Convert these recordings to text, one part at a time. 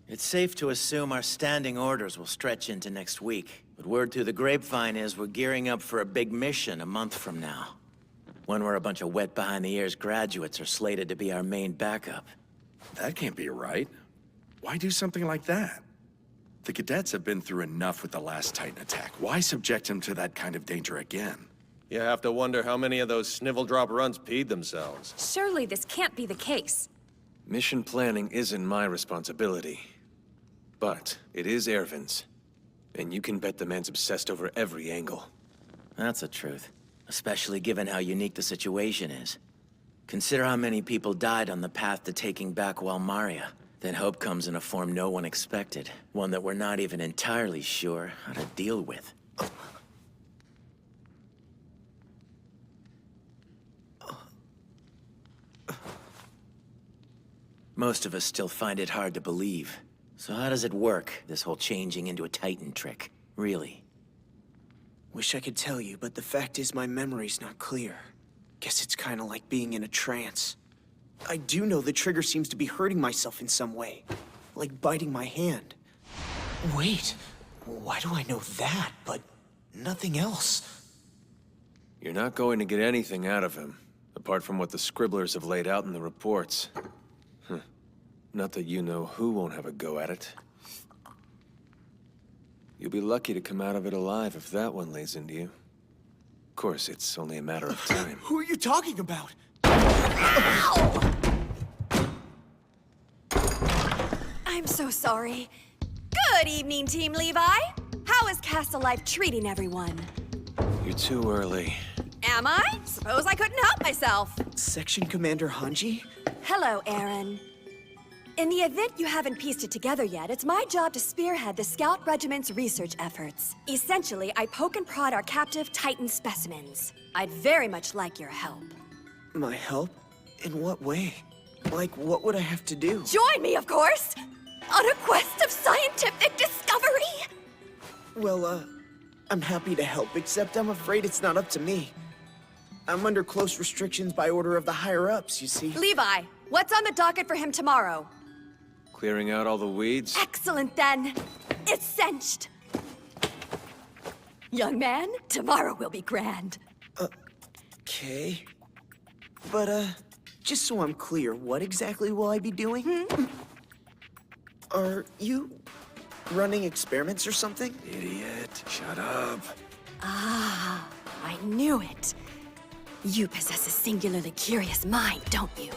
It's safe to assume our standing orders will stretch into next week. But word through the grapevine is we're gearing up for a big mission a month from now. One where a bunch of wet behind-the-ears graduates are slated to be our main backup. That can't be right. Why do something like that? The cadets have been through enough with the last Titan attack. Why subject them to that kind of danger again? You have to wonder how many of those snivel-drop runs peed themselves. Surely this can't be the case. Mission planning isn't my responsibility. But it is Ervin's. And you can bet the man's obsessed over every angle. That's the truth. Especially given how unique the situation is. Consider how many people died on the path to taking back Walmaria. Then hope comes in a form no one expected. One that we're not even entirely sure how to deal with. Most of us still find it hard to believe. So how does it work, this whole changing into a Titan trick? Really? Wish I could tell you, but the fact is my memory's not clear. Guess it's kinda like being in a trance. I do know the trigger seems to be hurting myself in some way. Like biting my hand. Wait, why do I know that, but nothing else? You're not going to get anything out of him, apart from what the scribblers have laid out in the reports. Not that you know who won't have a go at it. You'll be lucky to come out of it alive if that one lays into you. Of course, it's only a matter of time. Who are you talking about? Ow! I'm so sorry. Good evening, Team Levi. How is Castle Life treating everyone? You're too early. Am I? Suppose I couldn't help myself. Section Commander Hange? Hello, Aaron. In the event you haven't pieced it together yet, it's my job to spearhead the Scout Regiment's research efforts. Essentially, I poke and prod our captive Titan specimens. I'd very much like your help. My help? In what way? Like, what would I have to do? Join me, of course! On a quest of scientific discovery! Well, I'm happy to help, except I'm afraid it's not up to me. I'm under close restrictions by order of the higher-ups, you see. Levi, what's on the docket for him tomorrow? Clearing out all the weeds? Excellent, then. It's cinched. Young man, tomorrow will be grand. Okay. But, just so I'm clear, what exactly will I be doing? Are you running experiments or something? Idiot, shut up. Ah, I knew it. You possess a singularly curious mind, don't you?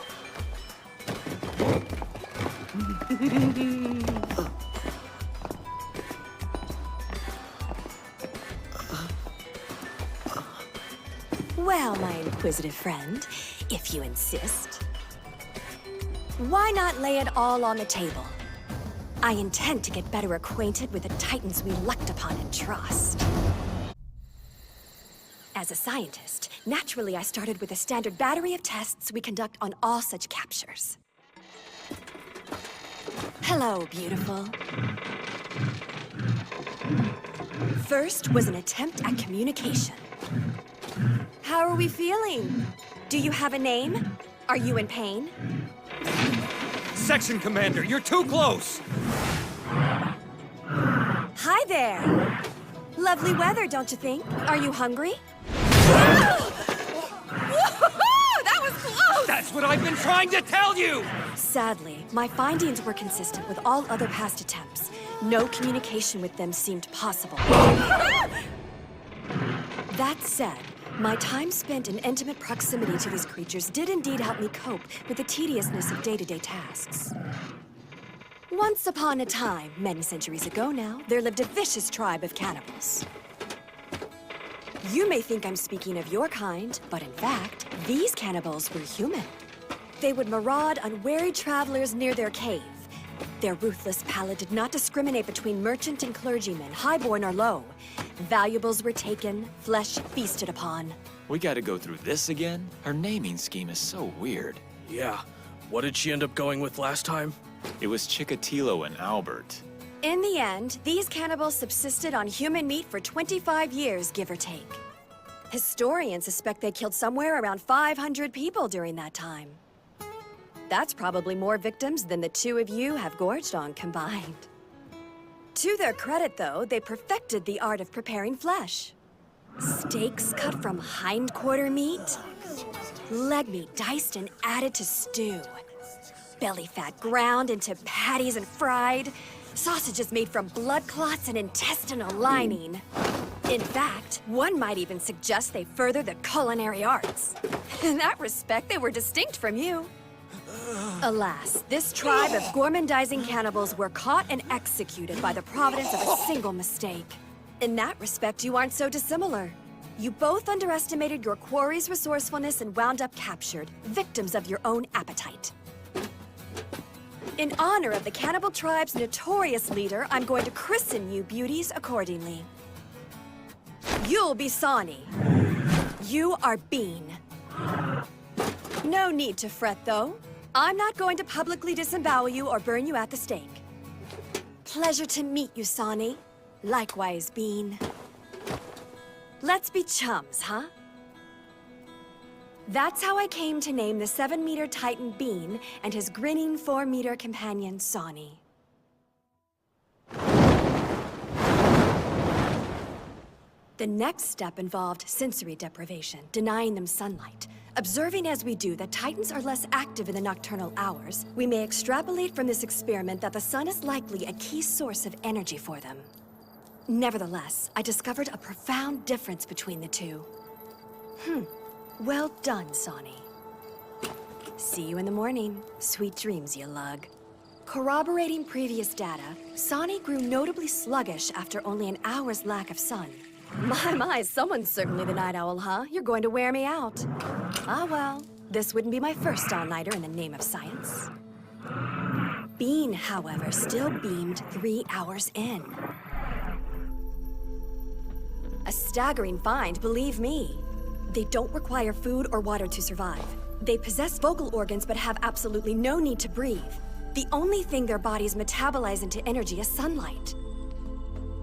Well, my inquisitive friend, if you insist. Why not lay it all on the table? I intend to get better acquainted with the Titans we looked upon and trust. As a scientist, naturally I started with a standard battery of tests we conduct on all such captures. Hello, beautiful. First was an attempt at communication. How are we feeling? Do you have a name? Are you in pain? Section Commander, you're too close! Hi there. Lovely weather, don't you think? Are you hungry? That was close! That's what I've been trying to tell you! Sadly, my findings were consistent with all other past attempts. No communication with them seemed possible. That said, my time spent in intimate proximity to these creatures did indeed help me cope with the tediousness of day-to-day tasks. Once upon a time, many centuries ago now, there lived a vicious tribe of cannibals. You may think I'm speaking of your kind, but in fact, these cannibals were human. They would maraud unwary travelers near their cave. Their ruthless palate did not discriminate between merchant and clergyman, highborn or low. Valuables were taken, flesh feasted upon. We gotta go through this again? Her naming scheme is so weird. Yeah. What did she end up going with last time? It was Chikatilo and Albert. In the end, these cannibals subsisted on human meat for 25 years, give or take. Historians suspect they killed somewhere around 500 people during that time. That's probably more victims than the two of you have gorged on combined. To their credit, though, they perfected the art of preparing flesh. Steaks cut from hindquarter meat, leg meat diced and added to stew, belly fat ground into patties and fried, sausages made from blood clots and intestinal lining. In fact, one might even suggest they further the culinary arts. In that respect, they were distinct from you. Alas, this tribe of gormandizing cannibals were caught and executed by the providence of a single mistake. In that respect, you aren't so dissimilar. You both underestimated your quarry's resourcefulness and wound up captured, victims of your own appetite. In honor of the cannibal tribe's notorious leader, I'm going to christen you beauties accordingly. You'll be Sawney. You are Bean. No need to fret, though. I'm not going to publicly disembowel you or burn you at the stake. Pleasure to meet you, Sawney. Likewise, Bean. Let's be chums, huh? That's how I came to name the 7-meter Titan Bean and his grinning 4-meter companion, Sawney. The next step involved sensory deprivation, denying them sunlight. Observing as we do that Titans are less active in the nocturnal hours, we may extrapolate from this experiment that the sun is likely a key source of energy for them. Nevertheless, I discovered a profound difference between the two. Well done, Sawney. See you in the morning. Sweet dreams, you lug. Corroborating previous data, Sawney grew notably sluggish after only an hour's lack of sun. My, someone's certainly the night owl, huh? You're going to wear me out. Ah, well, this wouldn't be my first all-nighter in the name of science. Bean, however, still beamed 3 hours in. A staggering find, believe me. They don't require food or water to survive. They possess vocal organs but have absolutely no need to breathe. The only thing their bodies metabolize into energy is sunlight.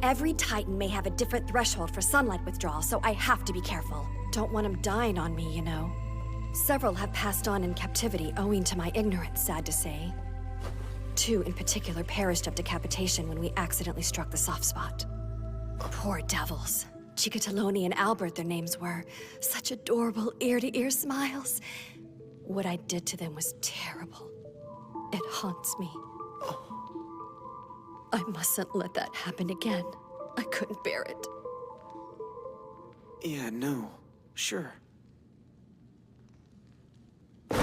Every Titan may have a different threshold for sunlight withdrawal, so I have to be careful. Don't want them dying on me, you know. Several have passed on in captivity owing to my ignorance, sad to say. 2 in particular perished of decapitation when we accidentally struck the soft spot. Poor devils. Chikatoloni and Albert, their names were. Such adorable ear-to-ear smiles. What I did to them was terrible. It haunts me. I mustn't let that happen again. I couldn't bear it. Yeah, no. Sure.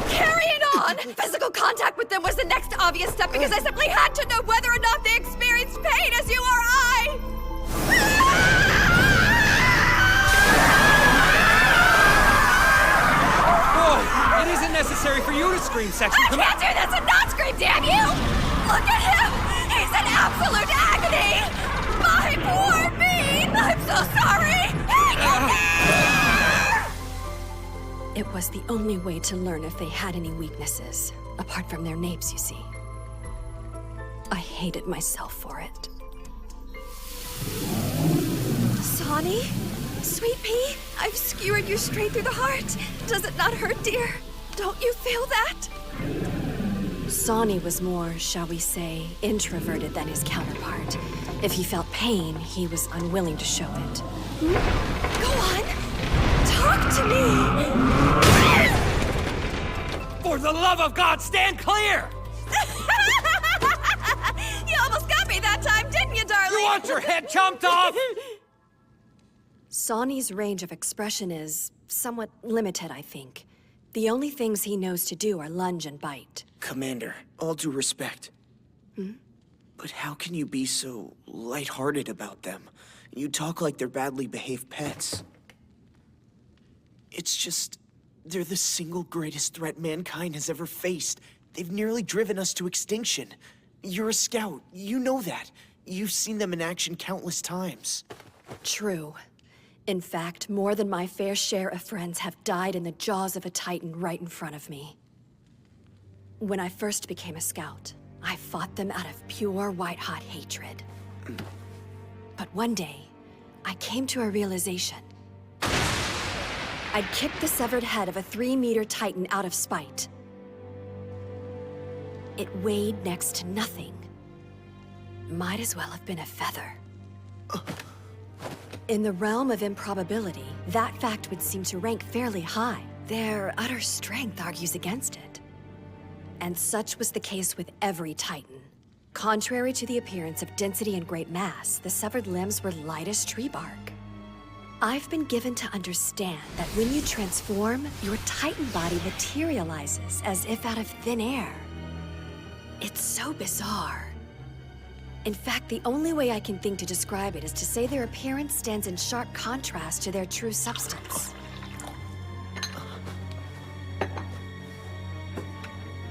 Carrying on! Physical contact with them was the next obvious step because I simply had to know whether or not they experienced pain as you or I! Whoa! It isn't necessary for you to scream, Section. I can't do this and not scream, damn you! Look at him! He's in absolute agony! My poor Bean! I'm so sorry! Hang in there! It was the only way to learn if they had any weaknesses, apart from their napes, you see. I hated myself for it. Sawney? Sweet pea, I've skewered you straight through the heart. Does it not hurt, dear? Don't you feel that? Sawney was more, shall we say, introverted than his counterpart. If he felt pain, he was unwilling to show it. Go on! Talk to me! For the love of God, stand clear! You almost got me that time, didn't you, darling? You want your head chomped off? Sawney's range of expression is somewhat limited, I think. The only things he knows to do are lunge and bite. Commander, all due respect. But how can you be so lighthearted about them? You talk like they're badly behaved pets. It's just, they're the single greatest threat mankind has ever faced. They've nearly driven us to extinction. You're a scout, you know that. You've seen them in action countless times. True. In fact, more than my fair share of friends have died in the jaws of a Titan right in front of me. When I first became a scout, I fought them out of pure white-hot hatred. But one day, I came to a realization. I'd kicked the severed head of a 3-meter Titan out of spite. It weighed next to nothing. Might as well have been a feather. In the realm of improbability, that fact would seem to rank fairly high. Their utter strength argues against it. And such was the case with every Titan. Contrary to the appearance of density and great mass, the severed limbs were light as tree bark. I've been given to understand that when you transform, your Titan body materializes as if out of thin air. It's so bizarre. In fact, the only way I can think to describe it is to say their appearance stands in sharp contrast to their true substance.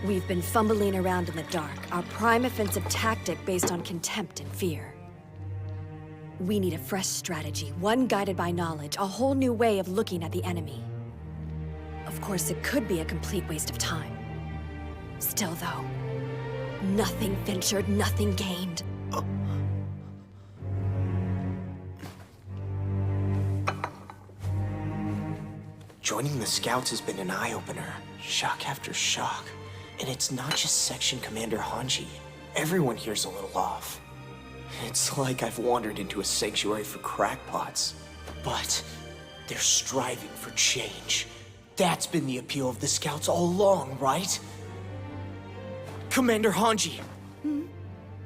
We've been fumbling around in the dark, our prime offensive tactic based on contempt and fear. We need a fresh strategy, one guided by knowledge, a whole new way of looking at the enemy. Of course, it could be a complete waste of time. Still, though, nothing ventured, nothing gained. Joining the Scouts has been an eye-opener. Shock after shock. And it's not just Section Commander Hange. Everyone here's a little off. It's like I've wandered into a sanctuary for crackpots. But they're striving for change. That's been the appeal of the Scouts all along, right? Commander Hange!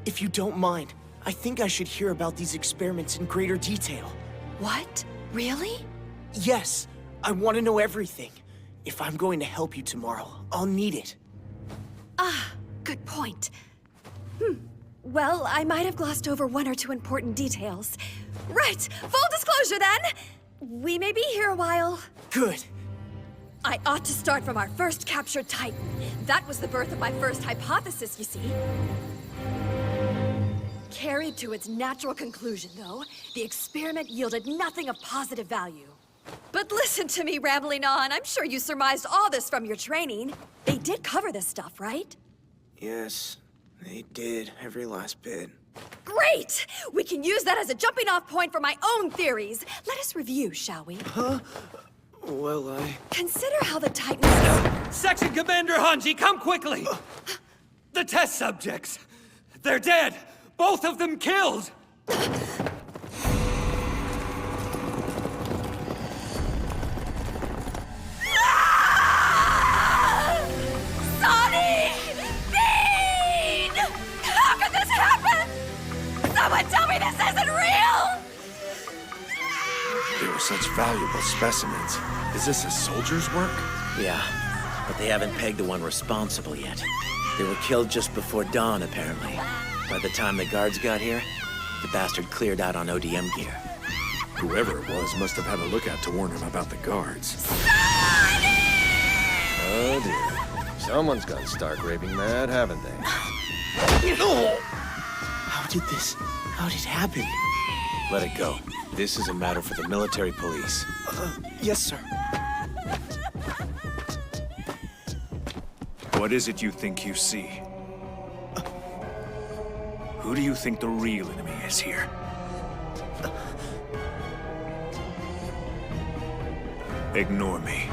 If you don't mind, I think I should hear about these experiments in greater detail. What? Really? Yes, I want to know everything. If I'm going to help you tomorrow, I'll need it. Ah, good point. Well, I might have glossed over one or two important details. Right, full disclosure then! We may be here a while. Good. I ought to start from our first captured Titan. That was the birth of my first hypothesis, you see. Carried to its natural conclusion, though, the experiment yielded nothing of positive value. But listen to me rambling on. I'm sure you surmised all this from your training. They did cover this stuff, right? Yes, they did. Every last bit. Great! We can use that as a jumping-off point for my own theories. Let us review, shall we? Well, Consider how the Titans... Section Commander Hange, come quickly! The test subjects! They're dead! Both of them killed! Sonny! Bean! How could this happen? Someone tell me this isn't real! They were such valuable specimens. Is this a soldier's work? Yeah, but they haven't pegged the one responsible yet. They were killed just before dawn, apparently. By the time the guards got here, the bastard cleared out on ODM gear. Whoever it was must have had a lookout to warn him about the guards. Oh dear. Someone's gone stark raving mad, haven't they? how did it happen? Let it go. This is a matter for the military police. Yes, sir. What is it you think you see? Who do you think the real enemy is here? Ignore me.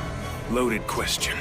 Loaded question.